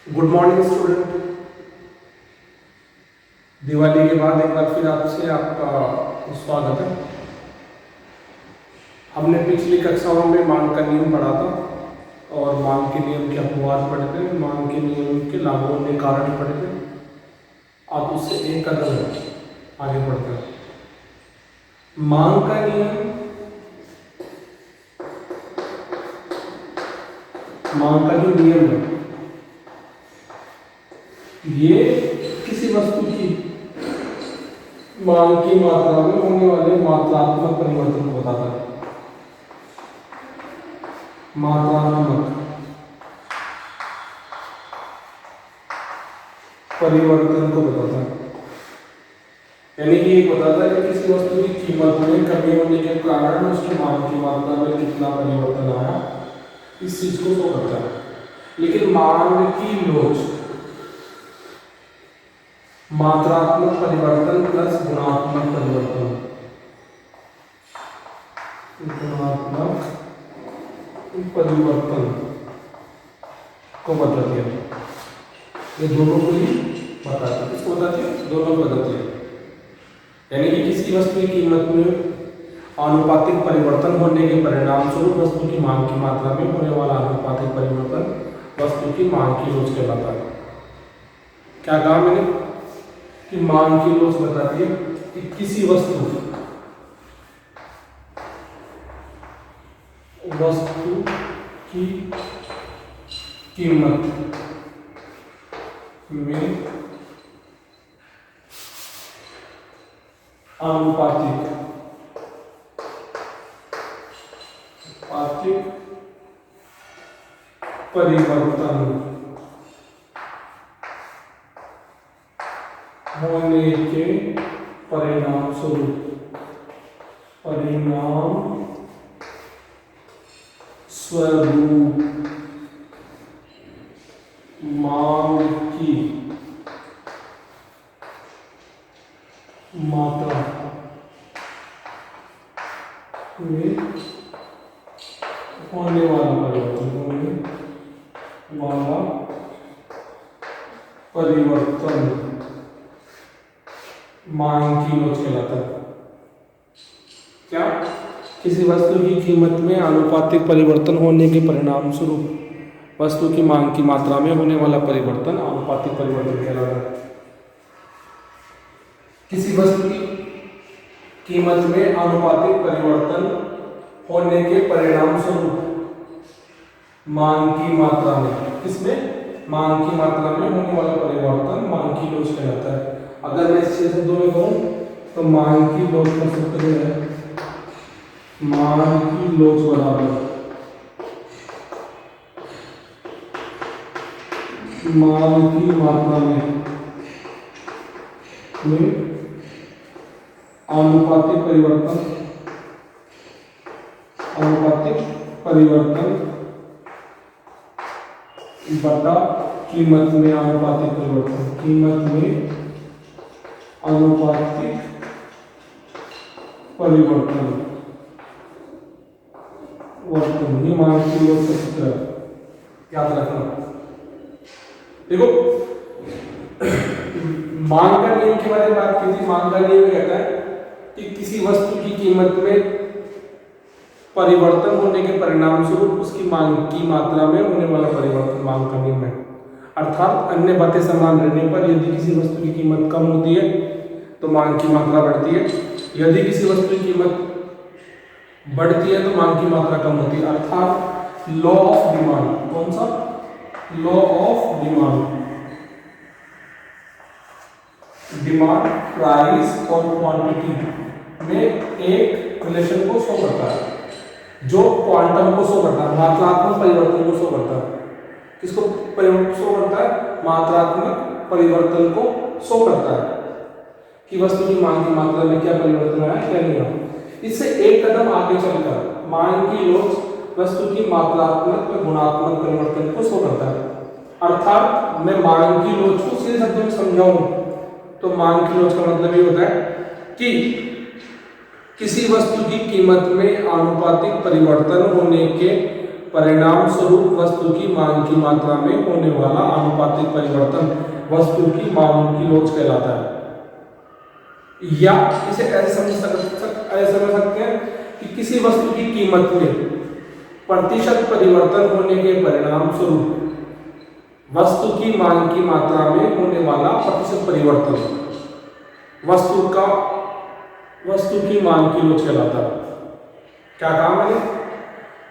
Good morning student. Diwali के बाद एक बार फिर आपसे आपका स्वागत है। हमने पिछली कक्षाओं में मांग का नियम पढ़ा था और मांग के नियम के अपवाद पढ़े थे, मांग के नियम के लागू होने कारण पढ़े थे। आप उससे एक कदम आगे बढ़ते हैं। मांग का नियम, मांग का जो नियम है ये किसी वस्तु की मांग की मात्रा में होने वाले मात्रात्मक परिवर्तन को बताता है। मात्रात्मक परिवर्तन को बताता है, यानी कि ये बताता है कि किसी वस्तु की कीमत में कमी होने के कारण उसकी मांग की मात्रा में कितना परिवर्तन आया, इस चीज को शो करता है। लेकिन मांग की लोच मात्रात्मक परिवर्तन प्लस गुणात्मक परिवर्तन, गुणात्मक परिवर्तन को बताती है। ये दोनों को ही बताती है। किसको बताती है? दोनों को बताती है। यानी कि किसी वस्तु की कीमत में आनुपातिक परिवर्तन होने के परिणाम स्वरूप वस्तु की मांग की मात्रा में होने वाला आनुपातिक परिवर्तन वस्तु की मांग की लोच कहलाता है। क्या कहा मैंने कि मांग की लोच बताती है कि किसी वस्तु की कीमत में आनुपातिक परिवर्तन होने के परिणाम स्वरूप मांग की मात्रा में होने वाला परिवर्तन मांग की लोच कहलाता है। क्या? किसी वस्तु की कीमत में आनुपातिक परिवर्तन होने के परिणाम स्वरूप वस्तु की मांग की मात्रा में होने वाला परिवर्तन आनुपातिक परिवर्तन कहलाता है। किसी वस्तु की कीमत में आनुपातिक परिवर्तन होने के परिणाम स्वरूप मांग की मात्रा में, किसमें? मांग की मात्रा में होने वाला परिवर्तन मांग की लोच कहलाता है। अगर मैं इस शब्दों में कहूं तो मांग की लोच का सूत्र है मांग की लोच बराबर मांग की मात्रा में आनुपातिक परिवर्तन बटा कीमत में आनुपातिक परिवर्तन, कीमत में आनुपातिक परिवर्तन ये मांग की लोच का सूत्र है, याद रखना। देखो मांग का नियम के बारे में बात की थी। मांग का नियम कहता है कि किसी वस्तु की कीमत में परिवर्तन होने के परिणाम स्वरूप उसकी मांग की मात्रा में होने वाला परिवर्तन मांग का नियम है। अर्थात अन्य बातें समान रहने पर यदि किसी वस्तु की कीमत कम होती है तो मांग की मात्रा बढ़ती है, यदि किसी वस्तु की कीमत बढ़ती है तो मांग की मात्रा कम होती है। अर्थात लॉ ऑफ डिमांड, कौन सा? लॉ ऑफ डिमांड प्राइस और क्वांटिटी में एक रिलेशन को शो करता है, जो क्वांटम को शो करता है, मात्रात्मक परिवर्तन को शो करता है। किसको शो करता है? मात्रात्मक परिवर्तन को शो करता है कि वस्तु की मांग की मात्रा में क्या परिवर्तन आया, क्या नहीं आया। इससे एक कदम आगे चलकर मांग की लोच वस्तु की मात्रात्मक व गुणात्मक परिवर्तन को शो करता है। अर्थात मैं मांग की लोच को सीधे शब्दों में समझाऊं तो मांग की लोच का मतलब ये होता है कि किसी वस्तु की कीमत में आनुपातिक परिवर्तन होने के परिणाम स्वरूप वस्तु की मांग की मात्रा में होने वाला आनुपातिक परिवर्तन वस्तु की मांग की लोच कहलाता है। या इसे ऐसे समझ सकते हैं कि किसी वस्तु की कीमत में प्रतिशत परिवर्तन होने के परिणाम स्वरूप वस्तु की मांग की मात्रा में होने वाला प्रतिशत परिवर्तन वस्तु की मांग की लोच कहलाता है। क्या काम है?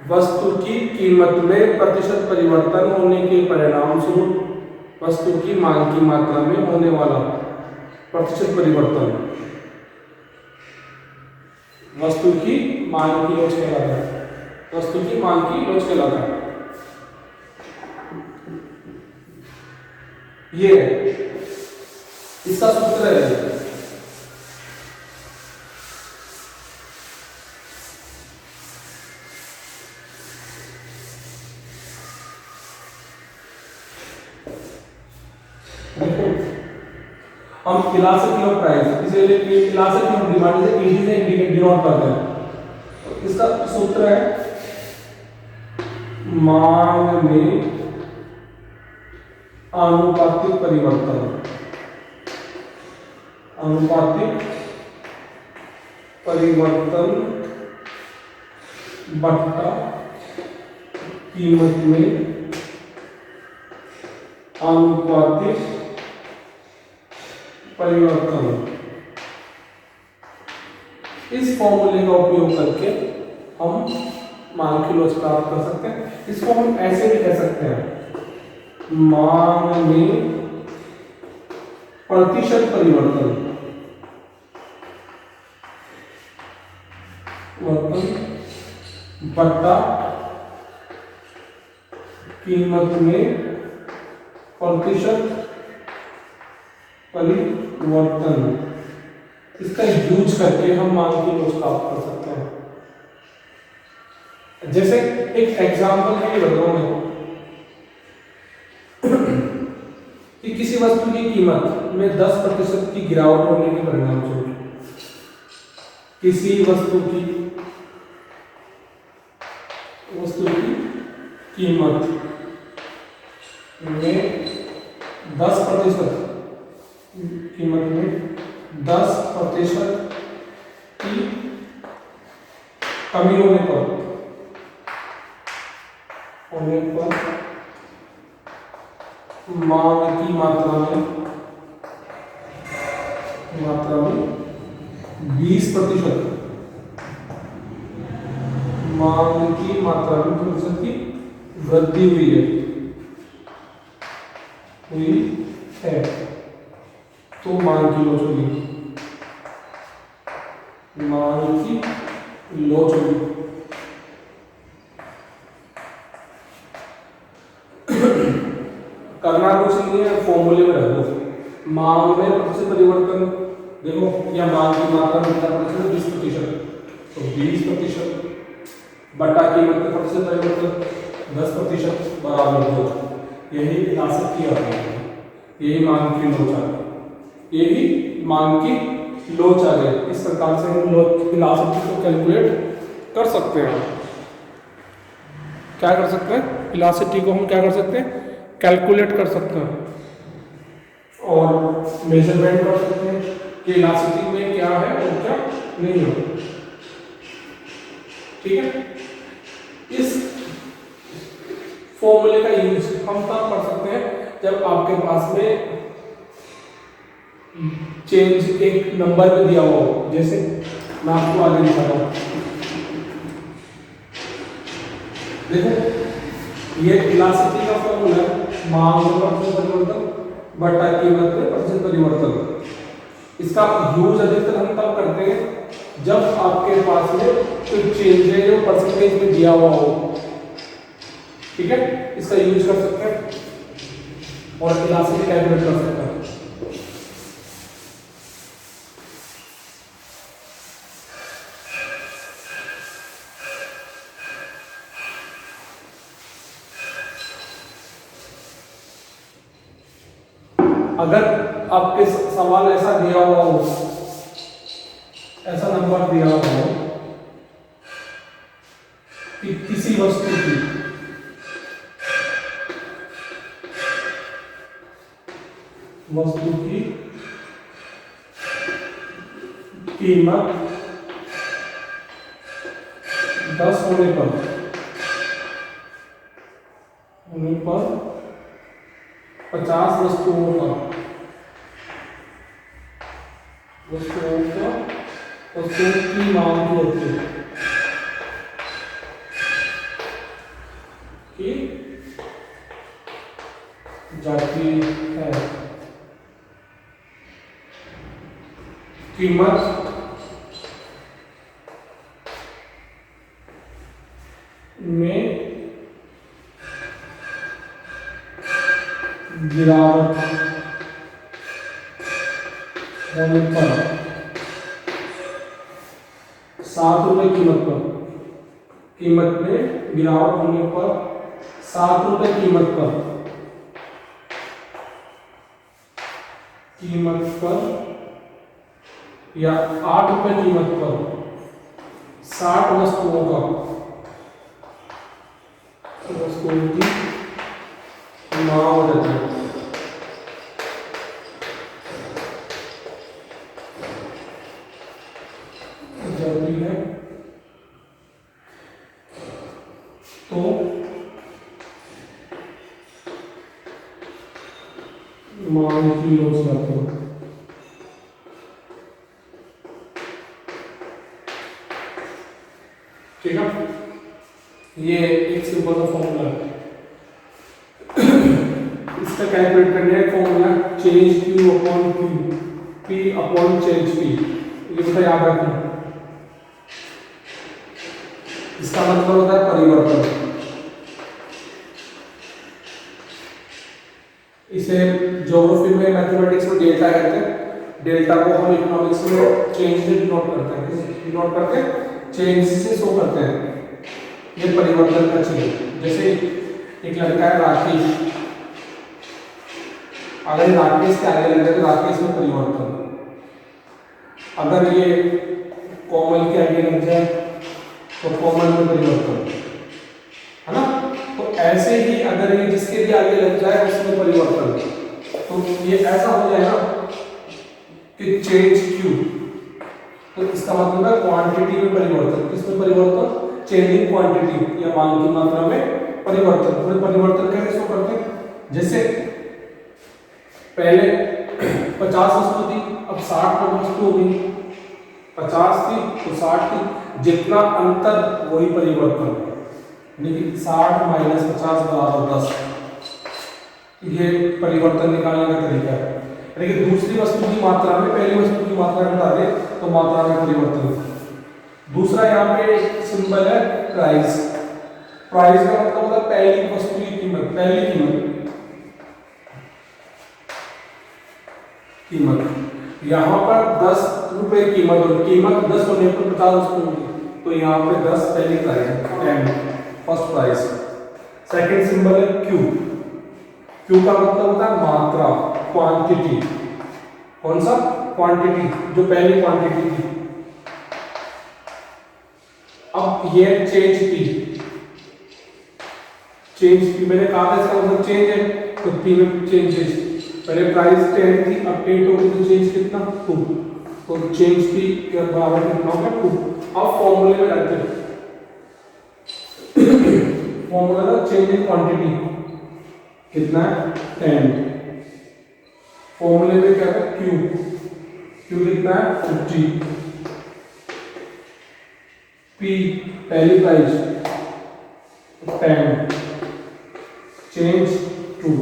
वस्तु की कीमत में प्रतिशत परिवर्तन होने के परिणाम स्वरूप वस्तु की मांग की मात्रा में होने वाला प्रतिशत परिवर्तन वस्तु की मांग की लोच कहलाता है। वस्तु की मांग की लोच कहलाता है। ये इसका सूत्र है। हम फिलॉसफी ऑफ प्राइस इसे फिलॉसफी ऑफ डिमांड से इजी से डिनोट करते हैं। इसका सूत्र है मांग में आनुपातिक परिवर्तन बट्टा कीमत में आनुपातिक परिवर्तन। इस फॉर्मूले का उपयोग करके हम मांग की लोच प्राप्त कर सकते हैं। इसको हम ऐसे भी कह सकते हैं, मांग में प्रतिशत परिवर्तन बट्टा कीमत में प्रतिशत परिवर्तन। इसका यूज करके हम मांग की लोच प्राप्त कर सकते हैं। जैसे एक एग्जांपल के लिए बताऊंगा कि किसी वस्तु की कीमत में 10% की गिरावट होने के परिणाम स्वरूप किसी वस्तु की कीमत में 10% की कमी होने पर मांग की मात्रा में 20% मांग की मात्रा में प्रतिशत की वृद्धि हुई है तो मांग की लोच होगी। करना कुछ नहीं है, फॉर्मूले में रख दो। मांग में प्रतिशत परिवर्तन देखो, या मांग की मात्रा में कितना प्रतिशत? 20%। तो 20% बटा कीमत में प्रतिशत परिवर्तन 10% बराबर 2। यही विलासक की आती है, यही मांग की लोच आ गई, यही मांग की लोच आ गई। इस प्रकार से हम विलासक को कैलकुलेट कर सकते हैं। क्या कर सकते हैं? इलास्टिसिटी को हम क्या कर सकते हैं? कैलकुलेट कर सकते हैं और मेजरमेंट कर सकते हैं कि इलास्टिसिटी में क्या है और क्या नहीं है। ठीक है, इस फॉर्मूले का यूज हम तब कर सकते हैं जब आपके पास में चेंज एक नंबर में दिया हुआ हो। जैसे मैं आपको आगे दिखाता हूं, देखो ये इलास्टिसिटी का फॉर्मूला है, मांग में प्रतिशत परिवर्तन बटा कीमत में प्रतिशत परिवर्तन। इसका यूज अधिकतर हम तब करते हैं जब आपके पास में कोई चेंज है जो परसेंटेज में दिया हुआ हो। ठीक है, इसका यूज कर सकते हैं और इलास्टिसिटी कैलकुलेट कर सकते हैं। अगर आपके सवाल ऐसा दिया हुआ हो, ऐसा नंबर दिया हुआ हो कि किसी वस्तु की वस्तु की कीमत 10 होने पर 50 वस्तुओं की मांग होती है की जाती है। कीमत में गिरावट होने पर 7 रुपए कीमत में गिरावट होने पर 7 रुपए कीमत पर या 8 रुपए कीमत पर 60 वस्तुओं की मांग हो जाती है। जरूरी है तो मांग की योजना को ठीक है। ये एक सिंपल सा फॉर्मूला है। इसका कैलकुलेट करने का formula change Q upon Q, P upon change P। ये बेटा याद रखना। इसका मतलब होता है परिवर्तन। इसे ज्योग्राफी में मैथमेटिक्स में डेल्टा कहते हैं। डेल्टा को हम इकोनॉमिक्स में चेंज से डिनोट करते हैं। डिनोट करके चेंज से शो करते हैं। ये परिवर्तन का चिन्ह। जैसे एक लड़का है राकेश, अगर राकेश के आगे लग जाए तो राकेश में परिवर्तन। अगर ये कोमल के आगे लग जाए तो कोमल में परिवर्तन, है ना। तो ऐसे ही अगर ये जिसके भी आगे लग जाए उसमें परिवर्तन, तो ये ऐसा हो जाएगा कि चेंज Q। तो इसका मतलब है क्वांटिटी में परिवर्तन। किसमें परिवर्तन? चेंजिंग क्वांटिटी या मांग की मात्रा में परिवर्तन। तो परिवर्तन कैसे शो करते हैं? जैसे पहले 50 वस्तु थी, अब 60 वस्तु हो गई। 50 थी तो 60 थी, जितना अंतर वही परिवर्तन। यानी 60 माइनस 50 बराबर 10। ये परिवर्तन निकालने का तरीका है। लेकिन दूसरी वस्तु की मात्रा में पहली वस्तु की मात्रा घटा दे तो मात्रा में परिवर्तन। दूसरा यहाँ पे सिंबल है प्राइस। प्राइस का मतलब होता है पहली वस्तु की कीमत, पहली कीमत। यहाँ पर 10 रुपए कीमत और कीमत 10 होने पर 50 वस्तु होगी, तो यहाँ पे 10 पहली प्राइस है, फर्स्ट प्राइस। सेकंड सिंबल है क्यू। क्यू का मतलब होता है मात्रा, क्वांटिटी। कौन सा? क्वांटिटी, जो पहली क्वांटिटी थी। अब ये चेंज पी। चेंज पी मैंने कहा था इसका मतलब चेंज है, तो पी में चेंजेस। पहले प्राइस 10 थी, अब 8 हो गई, तो चेंज कितना? 2। तो चेंज पी के बराबर कितना होगा? 2। अब फॉर्मूले में डालते हैं। फॉर्मूला था चेंज इन क्वांटिटी कितना है? 10। फॉर्मूले में क्या है? क्यू। क्यू कितना है? 50। पी पहली प्राइस 10, चेंज 2।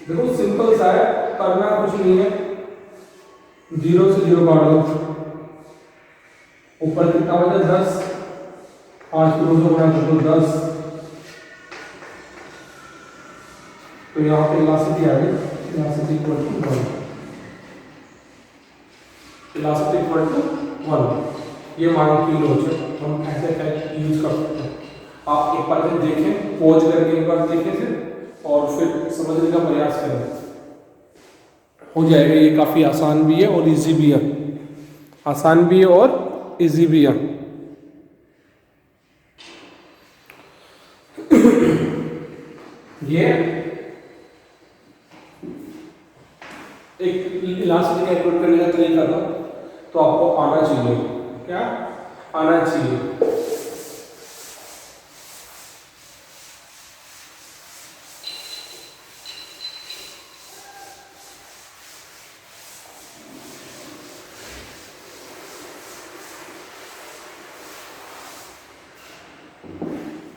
देखो सिंपल सा है, करना कुछ नहीं है। 0 से 0 काट दो। ऊपर कितना बचा? 10। 5 को 2 बना तो 10। तो यहाँ पे इलास्टिसिटी आ गई। Elasticity equal to 1। Elasticity equal to 1। ये मांग की लोच है। हम ऐसे टाइप यूज कर सकते हैं। आप एक बार फिर देखें, पॉज करके एक बार देखें फिर, और फिर समझने का प्रयास करें। हो जाएगा। ये काफ़ी आसान भी है और इजी भी है। आसान भी है और इजी भी है। ये इलास्टिसिटी कैलकुलेट करने का तरीका था, तो आपको आना चाहिए, क्या आना चाहिए।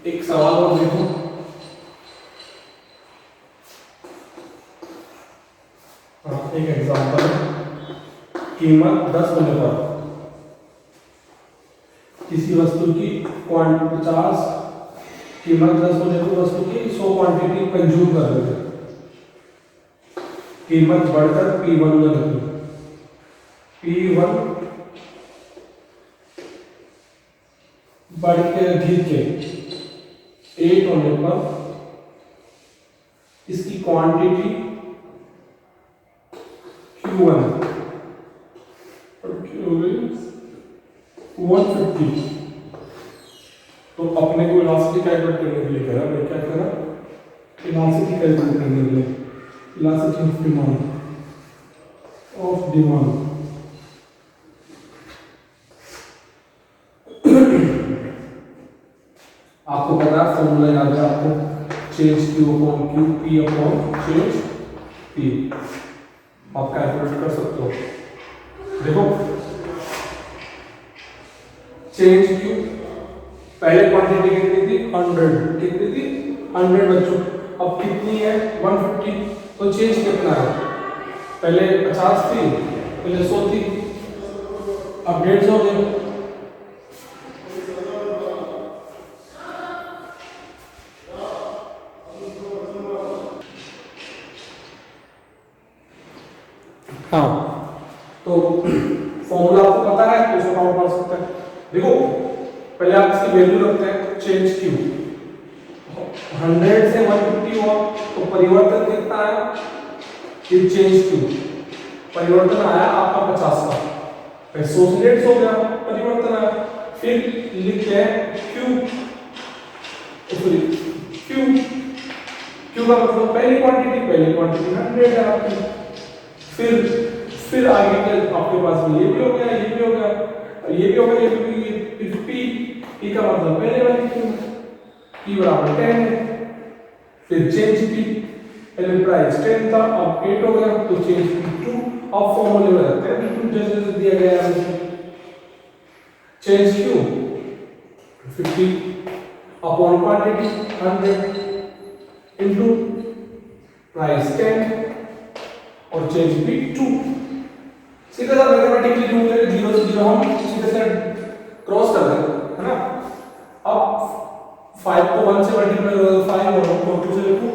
एक सवाल और देखो, एक एग्जांपल, कीमत 10 होने पर किसी वस्तु की क्वांटिटी 50, कीमत 10 होने पर वस्तु की 100 क्वांटिटी कंज्यूम कर रहे थे, कीमत बढ़कर P1 में लगी, P1 बढ़ के गिर के 8 होने पर इसकी क्वांटिटी Q1 150। तो अपने को इलास्टिसिटी कैलकुलेट करने के लिए कह रहा है, क्या कह रहा है, इलास्टिसिटी कैलकुलेट करने के लिए, इलास्टिसिटी ऑफ डिमांड आपको पता है फॉर्मूला याद है आपको, change Q upon Q, P upon change P, आप कैलकुलेट कर सकते हो। देखो चेंज Q, पहले क्वांटिटी कितनी थी 100, कितनी थी 100 बच्चों, अब कितनी है 150, तो चेंज कितना है, पहले 50 थी, पहले 100 थी, अब 150 हो गया। हाँ, तो फॉर्मूला आपको पता है, तो इसको काउंट कर सकते हैं। देखो पहले आप इसकी वैल्यू रखते हैं, चेंज Q 100 से 150 हुआ, तो परिवर्तन कितना आया, फिर चेंज Q परिवर्तन आया आपका 50 का, फिर 100 से 150 हो गया, परिवर्तन आया, फिर लिखते हैं Q, Q का मतलब पहली क्वांटिटी 100 है आपकी, फिर आगे के आपके पास में ये भी हो गया, ये भी हो गया, ये भी हो गया, ये भी हो गया, फिर P का मतलब पहले वाली P बराबर 10 है, फिर चेंज P, पहले प्राइस 10 था, अब 8 हो गया, तो चेंज P 2, अब फॉर्मूले में रखते हैं बिल्कुल जैसे दिया गया है, change Q 50 upon quantity 100 into price 10 और चेंज P 2, सीधे सा मैथमेटिकली रूल है, 0 से 0 हम सीधे से क्रॉस कर दें, है ना। अब 5 को 1 से मल्टीप्लाई करो, 5 और 2 से लिखो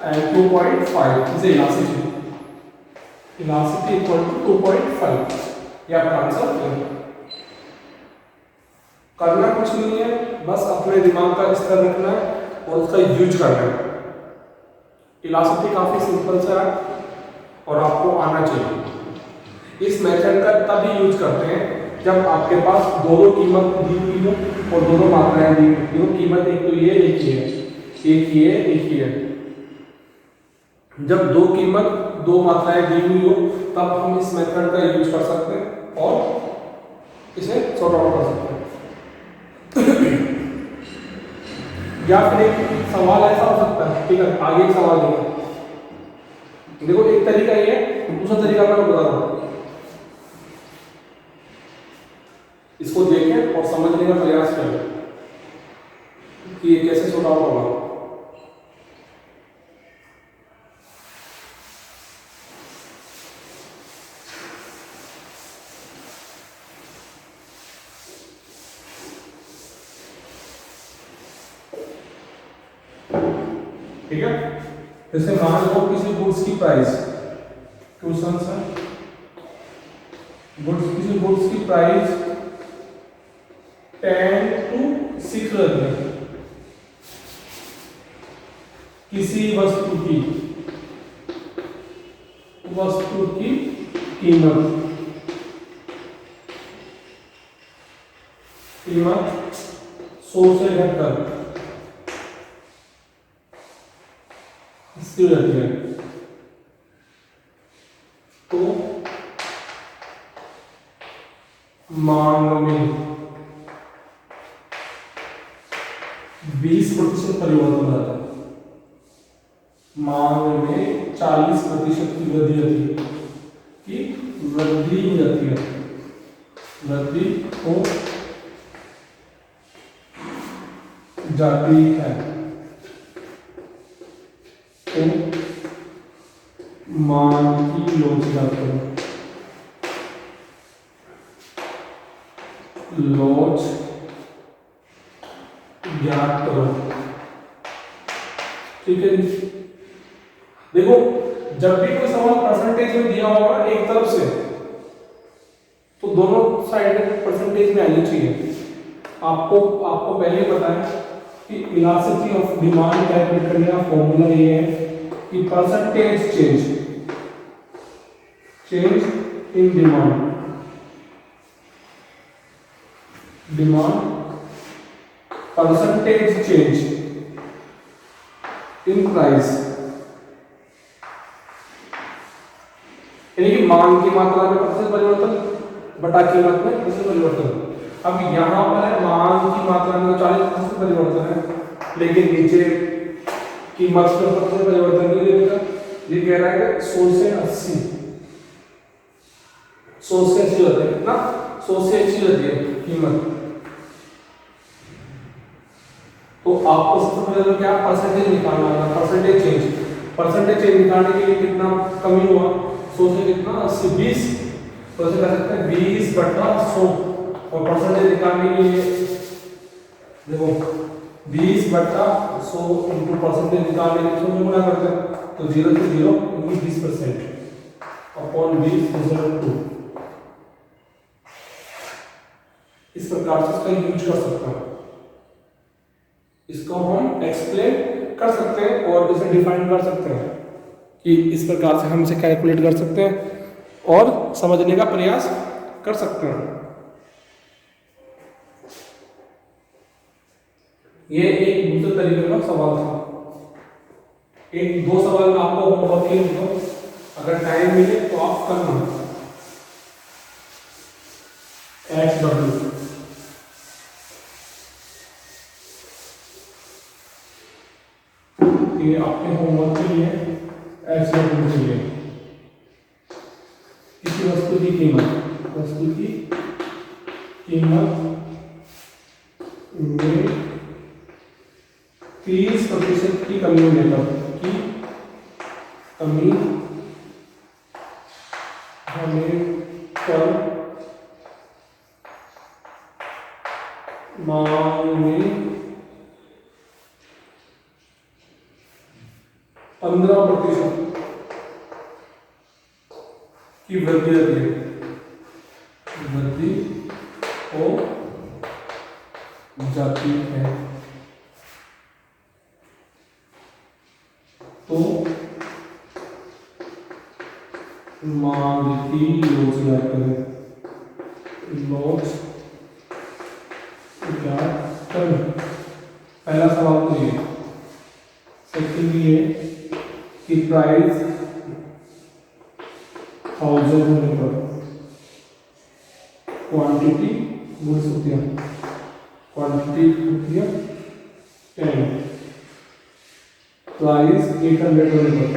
and 2.5 is elasticity equal to 2.5, ये आपका आंसर है। करना कुछ नहीं है, बस अपने दिमाग का स्तर रखना है और उसका यूज करना है। इलास्टिसिटी काफी सिंपल सा है और आपको आना चाहिए। इस मेथड का तभी यूज करते हैं जब आपके पास दोनों कीमत दी हुई हो और दोनों मात्राएं दी हुई हो। कीमत एक तो ये, एक ही है, एक ही है, एक ही है। जब दो कीमत दो मात्राएं दी हुई हो तब हम इस मेथड का यूज कर सकते हैं और इसे सॉर्ट आउट कर सकते हैं। या फिर एक सवाल ऐसा हो सकता है, ठीक है, आगे एक सवाल है, देखो एक तरीका ये है, दूसरा तरीका मैं बता रहा हूं, इसको देखें और समझने का प्रयास करें कि ये कैसे सॉर्ट आउट होगा। ठीक है, जैसे मान लो किसी गुड्स की प्राइस, क्वेश्चन है किसी गुड्स की प्राइस 10 to 6 रहती है, किसी वस्तु की कीमत 100 से घटकर रहती है, तो 20% परिवर्तन आता है, मांग में 40% की वृद्धि हो जाती है, वृद्धि हो जाती है, तो मांग की लोचदार करो, लोच ज्ञात करो। ठीक है जी। देखो जब भी कोई सवाल परसेंटेज में दिया होगा एक तरफ से, तो दोनों साइड परसेंटेज में आनी चाहिए। आपको पहले पता है कि इलास्टिसिटी ऑफ डिमांड कैलकुलेट करने का फॉर्मूला ये है कि percentage change in demand percentage change in price, यानी कि मांग की मात्रा में प्रतिशत परिवर्तन बटा कीमत में प्रतिशत परिवर्तन। अब यहां पर है मांग की मात्रा में 40% परिवर्तन है, लेकिन नीचे कीमत में प्रतिशत परिवर्तन नहीं देगा। ये कह रहा है कि 100 से 80 होता है, कितना 100 से 80 होती है कीमत। तो आपको सबसे पहले क्या परसेंटेज निकालना है, परसेंटेज चेंज निकालने के लिए कितना कमी हुआ, 100 से कितना 80, 20, तो ऐसे कर सकते हैं 20/100, और परसेंटेज निकालने के लिए देखो 20/100 इंटू परसेंटेज निकालने के लिए 100 से गुणा करते हैं, तो 0 से 0 इंटू 20% अपॉन 20 रिजल्ट 2। इस प्रकार से इसका यूज कर सकते हैं, इसको हम एक्सप्लेन कर सकते हैं और इसे डिफाइन कर सकते हैं कि इस प्रकार से हम इसे कैलकुलेट कर सकते हैं और समझने का प्रयास कर सकते हैं। ये एक दूसरे तरीके का सवाल था। एक दो सवाल में आपको होमवर्क के लिए, अगर टाइम मिले तो आप करना। XW ये आपके होमवर्क के लिए, XW के लिए किसी वस्तु की कीमत में 30% की कमी होने पर मांग में 15% की वृद्धि हो जाती है, तो मांग की लोच ज्ञात करें। पहला सवाल तो ये, सेकंड ये कि प्राइस 1000 होने पर क्वांटिटी गुण सकती है, क्वांटिटी होती है 10, प्राइस 800 होने पर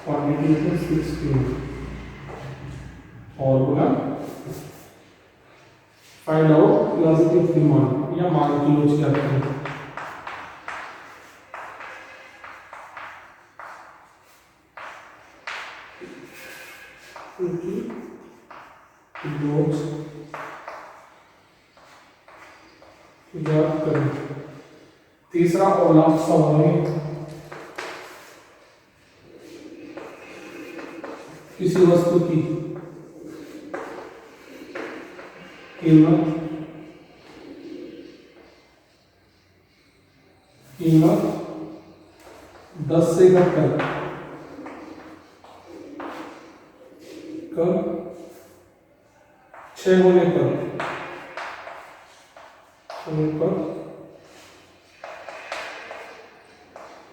क्वांटिटी है 16, और बोला find out elasticity of demand या मांग की लोच क्या करें। ज्ञात करें। तीसरा और लास्ट सवाल है, किसी वस्तु की कीमत 10 से घटकर 6 होने पर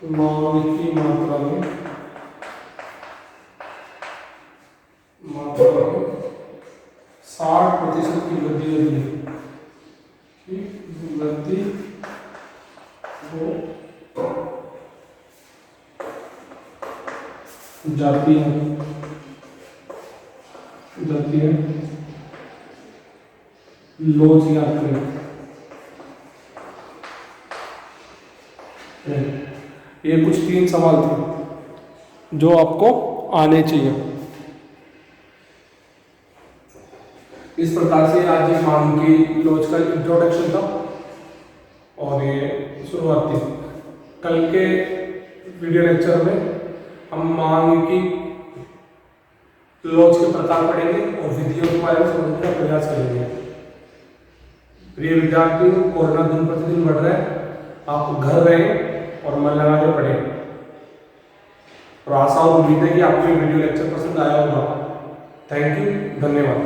मांग की मात्रा में 60% की वृद्धि होती है, वृद्धि हो जाती है लोच याद करें। ये कुछ 3 सवाल थे जो आपको आने चाहिए। इस प्रकार से आज ये मांग की लोच का इंट्रोडक्शन था और ये शुरुआत थी। कल के वीडियो लेक्चर में हम मांग की लोच के प्रकार पढ़ेंगे और विधियों के बारे में समझने का प्रयास करेंगे। प्रिय विद्यार्थियों, कोरोना दिन प्रतिदिन बढ़ रहा है, आप घर रहें और मन लगा के पढ़ें। और आशा और उम्मीद है कि आपको ये वीडियो लेक्चर पसंद आया होगा। थैंक यू, धन्यवाद।